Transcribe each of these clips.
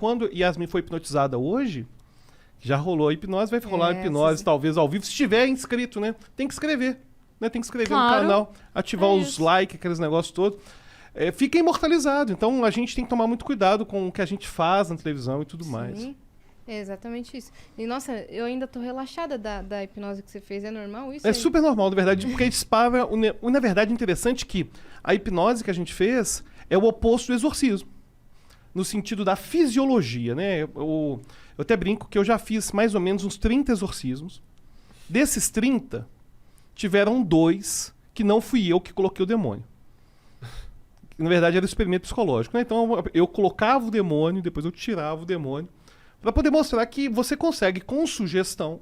quando Yasmin foi hipnotizada hoje, já rolou a hipnose, vai rolar a hipnose talvez ao vivo. Se estiver inscrito, né? Tem que escrever. Né? Tem que escrever no canal, ativar os likes, aqueles negócios todos. Fica imortalizado. Então a gente tem que tomar muito cuidado com o que a gente faz na televisão e tudo mais. É exatamente isso. E, nossa, eu ainda tô relaxada da hipnose que você fez. É normal isso? É super normal, na verdade, porque dispara... Na verdade, interessante que a hipnose que a gente fez é o oposto do exorcismo. No sentido da fisiologia, né? Eu até brinco que eu já fiz mais ou menos uns 30 exorcismos. Desses 30, tiveram 2 que não fui eu que coloquei o demônio. Na verdade, era um experimento psicológico, né? Então, eu colocava o demônio, depois eu tirava o demônio, para poder mostrar que você consegue, com sugestão,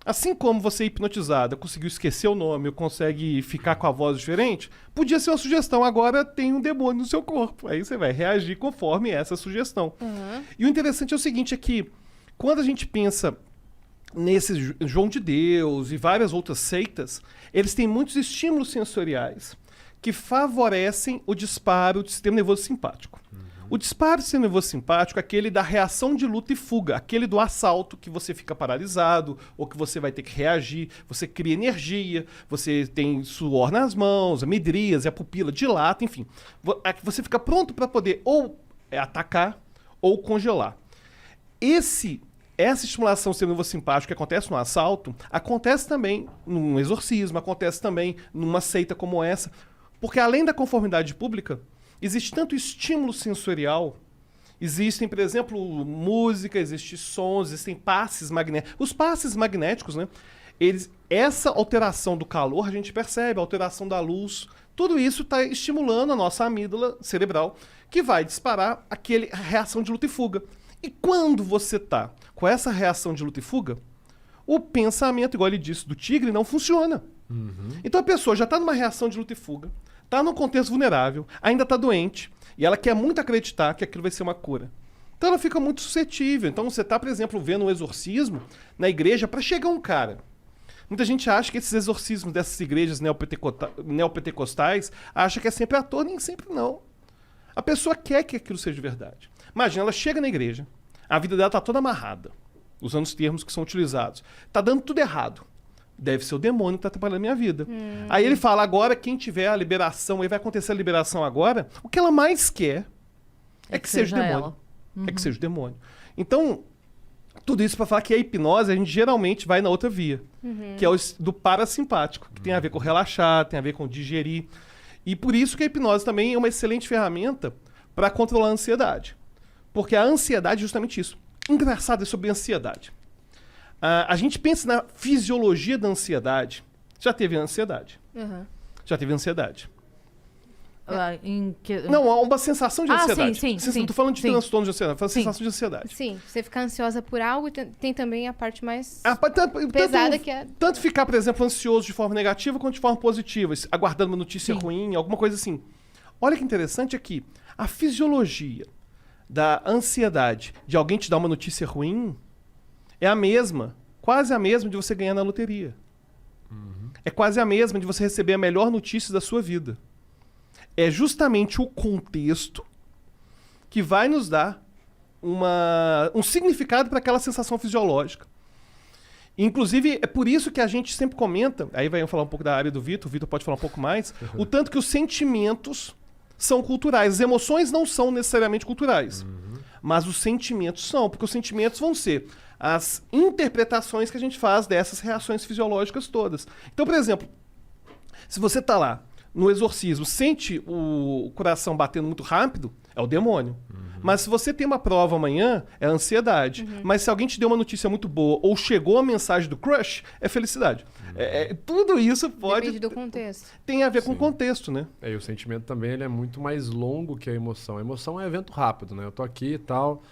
assim como você hipnotizada conseguiu esquecer o nome, ou consegue ficar com a voz diferente, podia ser uma sugestão, agora tem um demônio no seu corpo. Aí você vai reagir conforme essa sugestão. E o interessante é o seguinte, é que quando a gente pensa nesse João de Deus e várias outras seitas, eles têm muitos estímulos sensoriais que favorecem o disparo do sistema nervoso simpático. O disparo do sistema nervoso simpático é aquele da reação de luta e fuga, aquele do assalto que você fica paralisado ou que você vai ter que reagir, você cria energia, você tem suor nas mãos, a midríase, a pupila dilata, enfim. Você fica pronto para poder ou atacar ou congelar. Essa estimulação do sistema nervoso simpático que acontece no assalto, acontece também num exorcismo, acontece também numa seita como essa, porque além da conformidade pública, existe tanto estímulo sensorial, existem, por exemplo, música, existem sons, existem passes magnéticos. Os passes magnéticos, né? Essa alteração do calor, a gente percebe, a alteração da luz, tudo isso está estimulando a nossa amígdala cerebral, que vai disparar a reação de luta e fuga. E quando você está com essa reação de luta e fuga, o pensamento, igual ele disse, do tigre, não funciona. Então a pessoa já está numa reação de luta e fuga, está num contexto vulnerável, ainda está doente, e ela quer muito acreditar que aquilo vai ser uma cura. Então ela fica muito suscetível. Então você está, por exemplo, vendo um exorcismo na igreja para chegar um cara. Muita gente acha que esses exorcismos dessas igrejas neopentecostais acha que é sempre ator, nem sempre não. A pessoa quer que aquilo seja verdade. Imagina, ela chega na igreja, a vida dela está toda amarrada, usando os termos que são utilizados. Está dando tudo errado. Deve ser o demônio que está atrapalhando a minha vida. Aí ele fala, agora quem tiver a liberação, aí vai acontecer a liberação agora, o que ela mais quer é que seja o demônio. É que seja o demônio. Então, tudo isso para falar que a hipnose, a gente geralmente vai na outra via, que é o do parasimpático, que tem a ver com relaxar, tem a ver com digerir. E por isso que a hipnose também é uma excelente ferramenta para controlar a ansiedade. Porque a ansiedade é justamente isso. Engraçado é sobre ansiedade. A gente pensa na fisiologia da ansiedade. Já teve ansiedade? Já teve ansiedade. Não, uma sensação de ansiedade. Sim. Não estou falando de transtorno de ansiedade, falando de sensação de ansiedade. Sim, você fica ansiosa por algo e tem também a parte mais pesada que é... Tanto ficar, por exemplo, ansioso de forma negativa quanto de forma positiva, aguardando uma notícia ruim, alguma coisa assim. Olha que interessante aqui. A fisiologia da ansiedade de alguém te dar uma notícia ruim é a mesma, quase a mesma de você ganhar na loteria. É quase a mesma de você receber a melhor notícia da sua vida. É justamente o contexto que vai nos dar um significado para aquela sensação fisiológica. Inclusive, é por isso que a gente sempre comenta, aí vai falar um pouco da área do Vitor, o Vitor pode falar um pouco mais, o tanto que os sentimentos são culturais. As emoções não são necessariamente culturais, mas os sentimentos são, porque os sentimentos vão ser as interpretações que a gente faz dessas reações fisiológicas todas. Então, por exemplo, se você está lá no exorcismo, sente o coração batendo muito rápido, é o demônio. Mas se você tem uma prova amanhã, é a ansiedade. Mas se alguém te deu uma notícia muito boa ou chegou a mensagem do crush, é felicidade. Tudo isso pode... Depende do contexto. Tem a ver com o contexto, né? E o sentimento também ele é muito mais longo que a emoção. A emoção é evento rápido, né? Eu tô aqui e tal,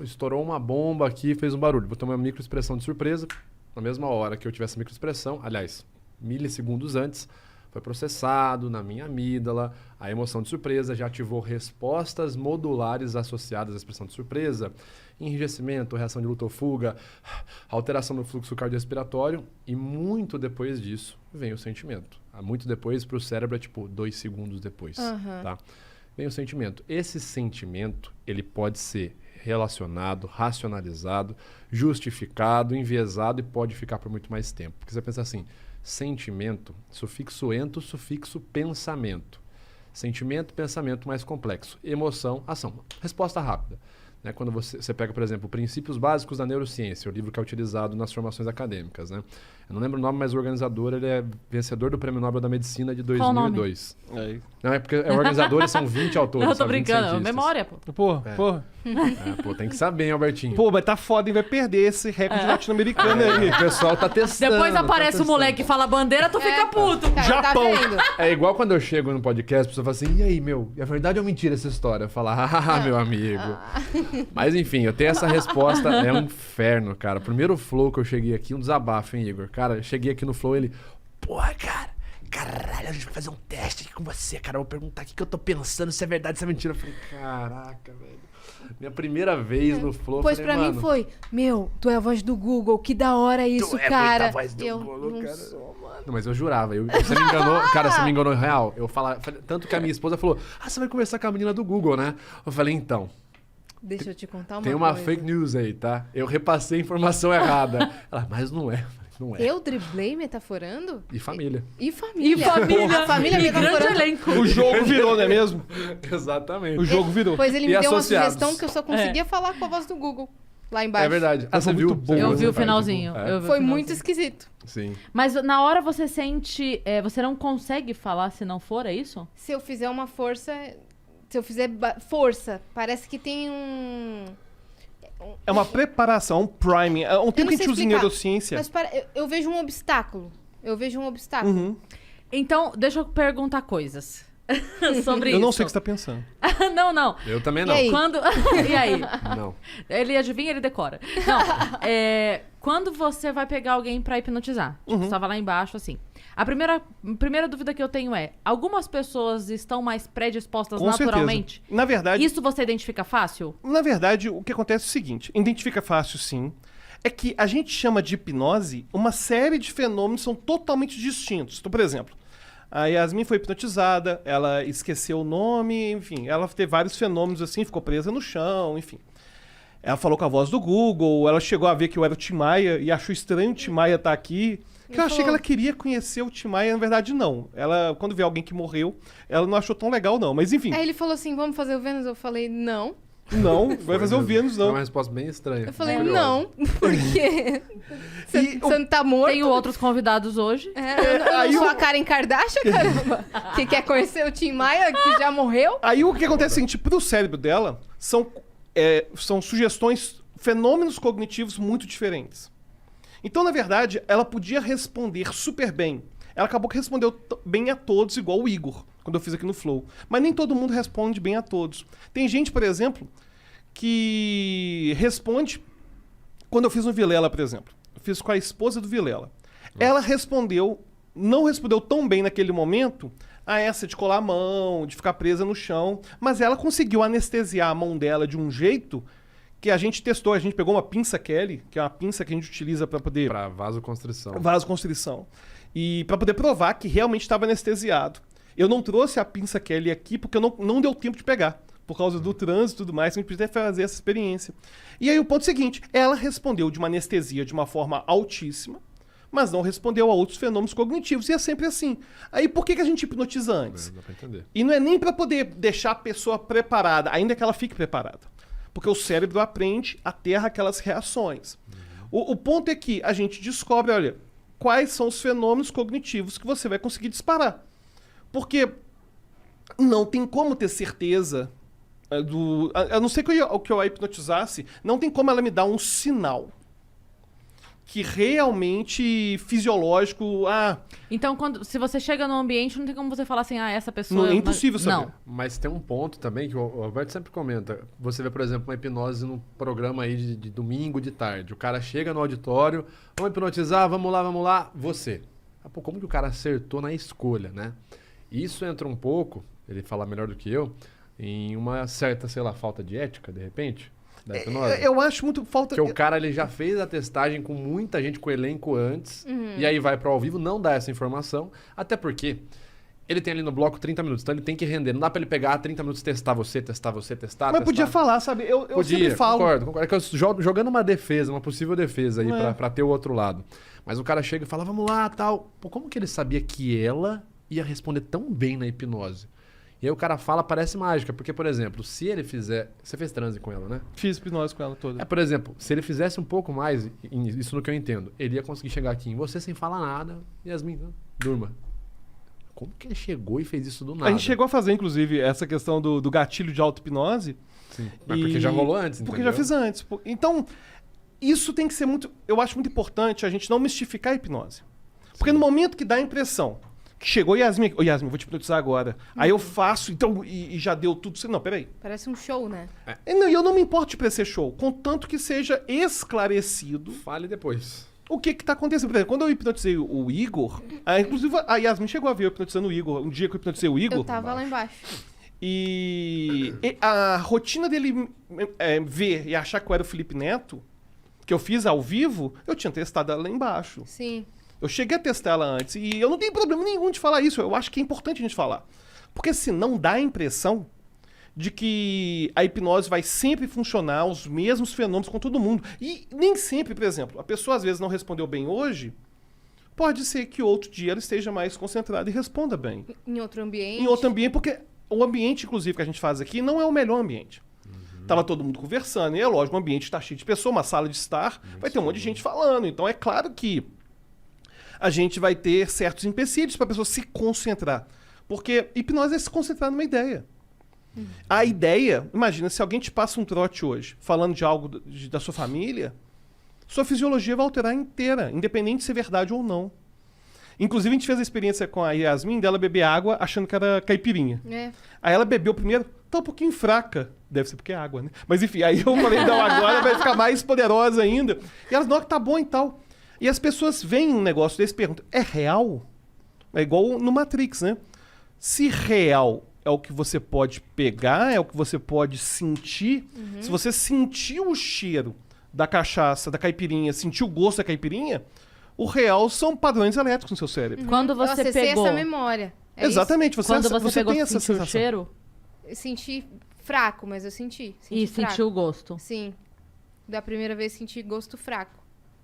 estourou uma bomba aqui, fez um barulho. Vou ter uma microexpressão de surpresa. Na mesma hora que eu tivesse microexpressão, aliás, milissegundos antes, foi processado na minha amígdala, a emoção de surpresa já ativou respostas modulares associadas à expressão de surpresa, enrijecimento, reação de luta ou fuga, alteração no fluxo cardiorrespiratório e muito depois disso vem o sentimento. Muito depois para o cérebro é tipo 2 segundos depois, tá? vem o sentimento. Esse sentimento, ele pode ser relacionado, racionalizado, justificado, enviesado e pode ficar por muito mais tempo. Porque você pensa assim, sentimento, sufixo ento, sufixo pensamento. Sentimento, pensamento mais complexo. Emoção, ação. Resposta rápida. Né? Quando você pega, por exemplo, Princípios Básicos da Neurociência, o livro que é utilizado nas formações acadêmicas. Né? Eu não lembro o nome, mas o organizador ele é vencedor do Prêmio Nobel da Medicina de 2002. Não, é porque organizadores são 20 autores. Não, eu tô são 20 brincando. cientistas. Memória, pô. Porra. Pô, tem que saber, hein, Albertinho? Pô, mas tá foda, hein? Vai perder esse recorde latino-americano aí. O pessoal tá testando. Depois tá aparece o testando. moleque e fala bandeira, tu fica puto. Cara, Japão. Tá vendo? É igual quando eu chego no podcast, a pessoa fala assim, e aí, meu, é verdade ou mentira essa história? Eu falo, meu amigo. Mas enfim, eu tenho essa resposta, é um inferno, cara. Primeiro flow que eu cheguei aqui, um desabafo, hein, Igor? Cara, eu cheguei aqui no flow, ele, porra, cara, caralho, a gente vai fazer um teste aqui com você, cara. Eu vou perguntar o que eu tô pensando, se é verdade, se é mentira. Eu falei, caraca, velho. Minha primeira vez no flow, Pois falei, pra mim mano, foi, meu, tu é a voz do Google, que da hora isso, tu é cara. muita voz do eu Google, não cara. sou, mano. Não, mas eu jurava. Você me enganou. Cara, você me enganou real. Eu falava, tanto que a minha esposa falou, você vai conversar com a menina do Google, né? Eu falei, então, Deixa eu te contar uma tem uma coisa. fake news aí, tá? Eu repassei a informação errada. Ela, mas não é. Não é. Eu driblei metaforando? E família. E família. E família. A família E grande metaforando. elenco. O jogo virou, não é mesmo? Exatamente. O jogo virou. Pois ele E me deu uma associados. sugestão que eu só conseguia falar com a voz do Google. Lá embaixo. É verdade. Essa Você foi viu? muito boa. Eu vi o essa parte? finalzinho. É. Eu vi o Foi finalzinho. muito esquisito. Sim. Mas na hora você sente... você não consegue falar se não for, é isso? Se eu fizer uma força... Se eu fizer força, parece que tem É uma preparação, um priming. É um tempo que a gente usa em neurociência. Mas eu vejo um obstáculo. Uhum. Então, deixa eu perguntar coisas sobre isso. Eu não sei o que você tá pensando. Não. Eu também E não. aí? Quando... E aí? Não. Ele adivinha, ele decora. Não, quando você vai pegar alguém pra hipnotizar, tipo, você tava lá embaixo, assim. A primeira dúvida que eu tenho é, algumas pessoas estão mais predispostas Com naturalmente? certeza. Na verdade, Isso você identifica fácil? Na verdade, o que acontece é o seguinte: identifica fácil, sim. É que a gente chama de hipnose uma série de fenômenos que são totalmente distintos. Então, por exemplo, a Yasmin foi hipnotizada, ela esqueceu o nome, enfim, ela teve vários fenômenos assim, ficou presa no chão, enfim. Ela falou com a voz do Google, ela chegou a ver que eu era o Tim Maia e achou estranho o Tim Maia estar aqui. Que eu achei que ela queria conhecer o Tim Maia, na verdade não. Ela, quando vê alguém que morreu, ela não achou tão legal não, mas enfim. Aí ele falou assim, vamos fazer o Vênus? Eu falei, não. Não, vai fazer o Vênus Foi não. uma resposta bem estranha. Eu falei, curiosa. não, porque E você não tá morto? Tenho outros convidados hoje. Eu não sou a Karen Kardashian, caramba. Que quer conhecer o Tim Maia, que já morreu? Aí o que acontece é o seguinte, pro cérebro dela, são sugestões, fenômenos cognitivos muito diferentes. Então, na verdade, ela podia responder super bem. Ela acabou que respondeu bem a todos, igual o Igor, quando eu fiz aqui no Flow. Mas nem todo mundo responde bem a todos. Tem gente, por exemplo, que responde... Quando eu fiz no Vilela, por exemplo, eu fiz com a esposa do Vilela. Ela não respondeu tão bem naquele momento a essa de colar a mão, de ficar presa no chão, mas ela conseguiu anestesiar a mão dela de um jeito que a gente testou. A gente pegou uma pinça Kelly, que é uma pinça que a gente utiliza para poder... Pra vasoconstrição. Vasoconstrição. E para poder provar que realmente estava anestesiado. Eu não trouxe a pinça Kelly aqui porque não deu tempo de pegar. Por causa do trânsito e tudo mais, a gente precisa fazer essa experiência. E aí o ponto seguinte, ela respondeu de uma anestesia de uma forma altíssima, mas não respondeu a outros fenômenos cognitivos. E é sempre assim. Aí por que a gente hipnotiza antes? Dá pra entender. E não é nem para poder deixar a pessoa preparada, ainda que ela fique preparada. Porque o cérebro aprende a ter aquelas reações. O ponto é que a gente descobre, olha, quais são os fenômenos cognitivos que você vai conseguir disparar. Porque não tem como ter certeza a não ser que eu a hipnotizasse, não tem como ela me dar um sinal que realmente fisiológico... Então, se você chega no ambiente, não tem como você falar assim, essa pessoa... Não, é impossível saber. Não. Mas tem um ponto também que o Alberto sempre comenta. Você vê, por exemplo, uma hipnose num programa aí de domingo de tarde. O cara chega no auditório, vamos hipnotizar, vamos lá, você. Pô, como que o cara acertou na escolha, né? Isso entra um pouco, ele fala melhor do que eu, em uma certa, sei lá, falta de ética, de repente, da hipnose. Eu acho muito falta... Porque o cara ele já fez a testagem com muita gente, com o elenco antes, e aí vai pro ao vivo, não dá essa informação, até porque Ele tem ali no bloco 30 minutos, então ele tem que render. Não dá pra ele pegar 30 minutos, testar, Mas podia falar, sabe? Eu sempre falo. Concordo. É que eu jogando uma defesa, uma possível defesa aí pra ter o outro lado. Mas o cara chega e fala, vamos lá, tal. Pô, como que ele sabia que ela ia responder tão bem na hipnose? E aí o cara fala, parece mágica. Porque, por exemplo, se ele fizer... Você fez transe com ela, né? Fiz hipnose com ela toda. Por exemplo, se ele fizesse um pouco mais, isso no que eu entendo, ele ia conseguir chegar aqui em você sem falar nada. Yasmin, durma. Como que ele chegou e fez isso do nada? A gente chegou a fazer, inclusive, essa questão do gatilho de auto-hipnose. Sim. Mas porque já rolou antes, Porque entendeu? já fiz antes. Então, isso tem que ser muito... Eu acho muito importante a gente não mistificar a hipnose. Porque no momento que dá a impressão que chegou Yasmin, Yasmin, vou te hipnotizar agora. Aí eu faço, então, e já deu tudo. Não, peraí. Parece um show, né? Eu não me importo de ser show, contanto que seja esclarecido. Fale depois. O que tá acontecendo? Por exemplo, quando eu hipnotizei o Igor, inclusive a Yasmin chegou a ver eu hipnotizando o Igor. Um dia que eu hipnotizei o Igor. Eu tava lá embaixo. E a rotina dele ver e achar que eu era o Felipe Neto, que eu fiz ao vivo, eu tinha testado ela lá embaixo. Sim. Eu cheguei a testar ela antes. E eu não tenho problema nenhum de falar isso. Eu acho que é importante a gente falar. Porque senão dá a impressão de que a hipnose vai sempre funcionar os mesmos fenômenos com todo mundo. E nem sempre, por exemplo, a pessoa às vezes não respondeu bem hoje, pode ser que outro dia ela esteja mais concentrada e responda bem. Em outro ambiente. Em outro ambiente, porque o ambiente, inclusive, que a gente faz aqui não é o melhor ambiente. Tava todo mundo conversando, e é lógico, o ambiente está cheio de pessoas, uma sala de estar, vai ter um monte de gente falando. Então é claro que a gente vai ter certos empecilhos para a pessoa se concentrar. Porque hipnose é se concentrar numa ideia. A ideia, imagina, se alguém te passa um trote hoje, falando de algo da sua família, sua fisiologia vai alterar inteira, independente de ser verdade ou não. Inclusive, a gente fez a experiência com a Yasmin dela beber água achando que era caipirinha. É. Aí ela bebeu primeiro, tá um pouquinho fraca. Deve ser porque é água, né? Mas enfim, aí eu falei, não, agora vai ficar mais poderosa ainda. E elas, não, que tá bom e tal. E as pessoas veem um negócio desse e perguntam, é real? É igual no Matrix, né? Se real é o que você pode pegar, é o que você pode sentir. Se você sentiu o cheiro da cachaça, da caipirinha, sentiu o gosto da caipirinha, o real são padrões elétricos no seu cérebro. Quando Eu você acessei pegou... essa memória. É Exatamente, Quando você pegou, tem essa sentiu o sensação. cheiro isso? Eu senti fraco, mas eu senti. e fraco. sentiu o gosto. Sim. Da primeira vez senti gosto fraco.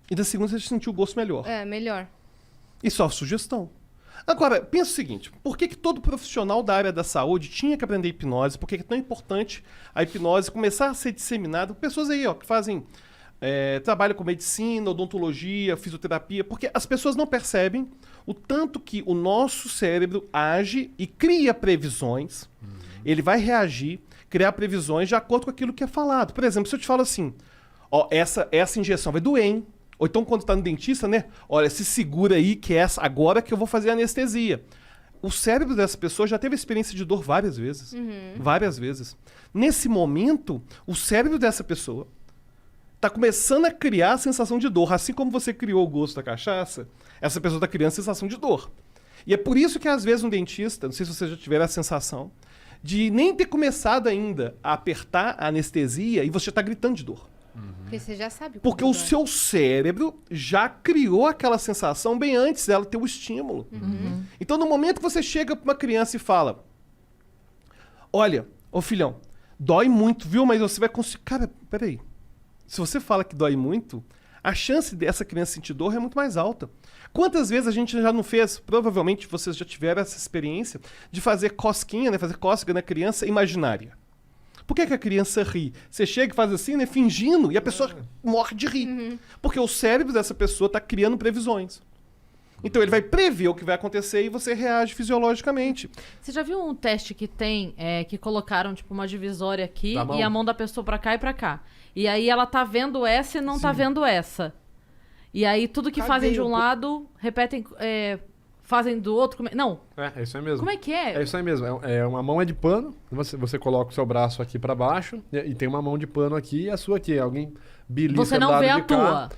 E da segunda você sentiu o gosto melhor. É, melhor. E só sugestão. Agora, pensa o seguinte, por que todo profissional da área da saúde tinha que aprender hipnose? Por que é tão importante a hipnose começar a ser disseminada? Pessoas aí, ó, que fazem trabalho com medicina, odontologia, fisioterapia, porque as pessoas não percebem o tanto que o nosso cérebro age e cria previsões. Ele vai reagir, criar previsões de acordo com aquilo que é falado. Por exemplo, se eu te falo assim, ó, essa injeção vai doer, hein? Ou então quando tá no dentista, né? Olha, se segura aí que é agora que eu vou fazer anestesia. O cérebro dessa pessoa já teve experiência de dor várias vezes. Várias vezes. Nesse momento, o cérebro dessa pessoa tá começando a criar a sensação de dor. Assim como você criou o gosto da cachaça, essa pessoa tá criando a sensação de dor. E é por isso que às vezes um dentista, não sei se você já tiver a sensação, de nem ter começado ainda a apertar a anestesia e você tá gritando de dor. Porque você já sabe. Porque o seu cérebro já criou aquela sensação bem antes dela ter o estímulo. Então, no momento que você chega para uma criança e fala, olha, ô filhão, dói muito, viu? Mas você vai conseguir... Cara, peraí. Se você fala que dói muito, a chance dessa criança sentir dor é muito mais alta. Quantas vezes a gente já não fez, provavelmente vocês já tiveram essa experiência, de fazer cosquinha, né? Fazer cócega na criança imaginária. Por que a criança ri? Você chega e faz assim, né? Fingindo, e a pessoa morre de rir. Porque o cérebro dessa pessoa está criando previsões. Então ele vai prever o que vai acontecer e você reage fisiologicamente. Você já viu um teste que tem, que colocaram tipo uma divisória aqui Da mão. e a mão da pessoa pra cá e pra cá. E aí ela tá vendo essa e não tá vendo essa. E aí tudo que fazem de um lado, repetem, fazem do outro. Não, É isso aí mesmo. como é que é? É isso aí mesmo. Uma mão é de pano, você coloca o seu braço aqui pra baixo e tem uma mão de pano aqui e a sua aqui. Alguém belisca Você do não lado vê a de cá. tua.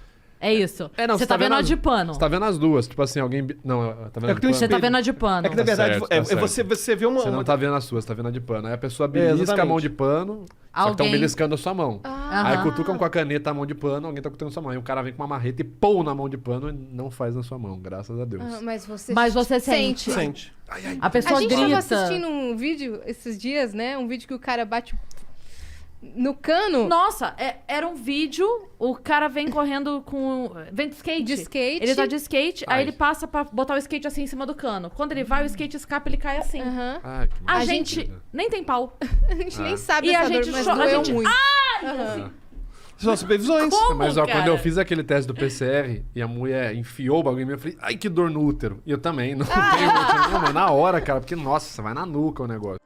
É isso. Não, Você tá vendo a de pano. Você tá vendo as duas. Tipo assim, alguém... Não, tá vendo É a que de tem um pano? Você tá vendo a de pano. É que, na verdade, certo, tá certo. você vê uma... Você não tá vendo a sua, você tá vendo a de pano. Aí a pessoa belisca a exatamente. mão de pano, só que Alguém- estão beliscando a sua mão. Aí Aham. cutucam com a caneta a mão de pano, alguém tá cutucando a sua mão. Aí o cara vem com uma marreta e pô na mão de pano e não faz na sua mão, graças a Deus. Mas você, Mas você sente. Sente. A pessoa A gente grita. tava assistindo um vídeo esses dias, né? Um vídeo que o cara bate no cano Nossa, era um vídeo, o cara vem correndo com... Vem de skate. de skate. Ele tá de skate, Ai. aí ele passa pra botar o skate assim em cima do cano. Quando ele vai, o skate escapa, ele cai assim. Aham. Ah, que A, maravilha. gente nem tem pau. A gente nem sabe E a essa dor, gente mas a doeu gente... muito. Ai! São supervisões. Como, Mas ó, quando cara? eu fiz aquele teste do PCR e a mulher enfiou o bagulho em mim, eu falei, ai que dor no útero. E eu também, não tenho útero. Não, mas na hora, cara, porque nossa, vai na nuca o negócio.